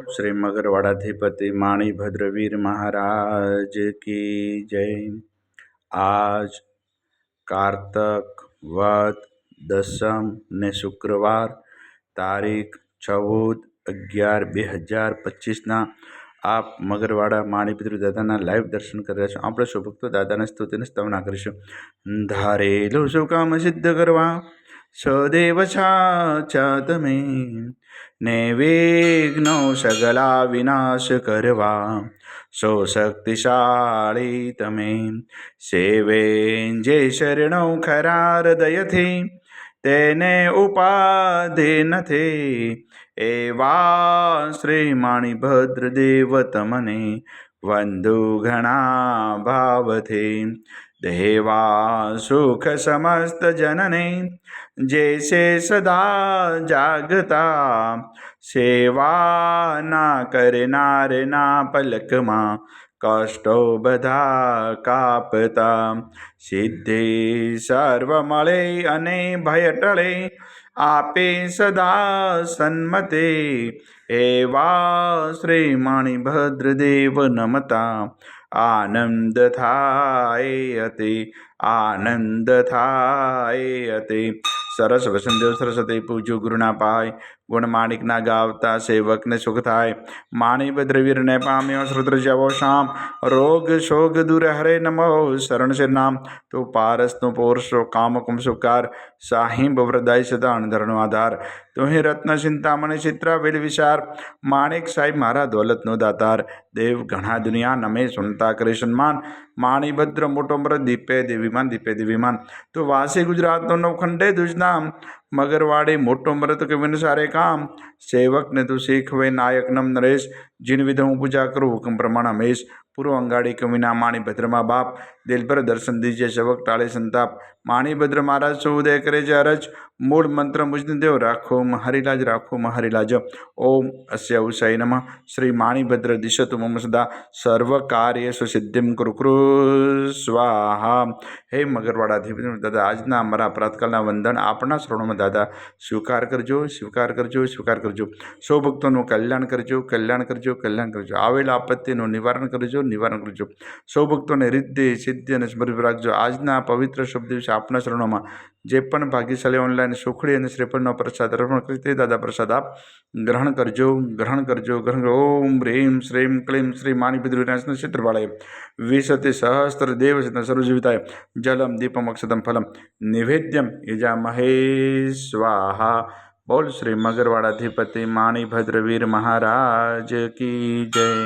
श्री मगरवाड़ाधिपति माणिभद्रवीर महाराज की जय। आज कार्तक वद दसम ने शुक्रवार तारीख 14/11/2025 आप मगरवाड़ा माणिपितृ दादा लाइव दर्शन कर रहे आप सौ भक्तो दादा स्तुति ने स्तवना करीशु। धारेलु सुकाम सिद्ध करवा सदेव साचा में ने विघ्नो सगला विनाश करवा सो शक्तिशाળી તમે સેવે જે શરણો ખરા હૃદયથી તેને ઉપાધિ નથી એવા શ્રી માણિભદ્ર દેવ તમને વંદુ ઘણા ભાવથી દેવા સુખ સમસ્ત જનને जैसे सदा जागता सेवा ना करनार ना पलक मां कष्टो बधा कापता सिद्धि सर्व मळे अने भय टळे आपे सदा सन्मते एवा श्री माणिभद्र देव नमता आनंद थाय अति आनंद थाय अति सरस वसंतदेव सरस्वती पूज्य गुरुना पाय गुण माणिक ना गावता सेवक ने सुख थाय माणिभद्रवीर ने पाम्यो श्रुद्र जवो शाम रोग शोग दूर हरे नमो शरण से नाम तो पारस तो पोरसो काम कुम सुकार साहिब वृदाय सदा अणधरण आधार तुहि रत्न चिंतामणि चित्रा वेल विचार माणिक साहिब मारा दौलत नो दातार देव घना दुनिया नमे सुनता करे सन्मान माणिभद्र मोटोम्र दीपे देवीमान तो वासी गुजरात नो नवखंडे दुजनाम मगरवाड़ी मोटो मृत के विन सारे काम सेवक ने तू सीखवे नायक नम नरेश जिन विध हूँ पूजा करूँ हुक्म प्रमाण हमेश पूर्व अंगाड़ी के विना माणिभद्र माँ बाप दिल पर दर्शन दीजिए सेवक टाले संताप माणिभद्र महाराज सो उदय करे जे अरज मूल मंत्र मुझने देव राखो महरिलाज ओम अस्य उषय नमः श्री माणिभद्र दिशतु मम सदा सर्व कार्येषु सिद्धिं कुरु स्वाहा। हे मगरवाड़ाधिपति दादा आजना अमरा प्रातकालना वंदन आपना श्रवणों दादा स्वीकार करजो सौ भक्तों कल्याण करजो आवेला आपत्तिનું નિવારણ કરજો સૌ ભક્તોને રિદ્ધિ સિદ્ધિ અને સ્મૃતિ રાખજો। આજના પવિત્ર શુભ દિવસે આપના શરણોમાં જે પણ ભાગ્યશાળી ઓનલાઈન સુખડી અને શ્રીફળનો પ્રસાદ અર્પણ કરી તે દાદા પ્રસાદ આપ ગ્રહણ કરજો। ઓમ હ્રીમ શ્રીમ ક્લીમ શ્રી માણિભદ્ર વિનાશના ક્ષેત્રવાળાય વિશતિ સહસ્ત્ર દેવ સર્વજીવિતાય જલમ દીપમ અક્ષતમ ફલમ નિવેદ્યમ યજામહે સ્વાહા। बोल श्री मगरवाड़ाधिपति माणिभद्रवीर महाराज की जय।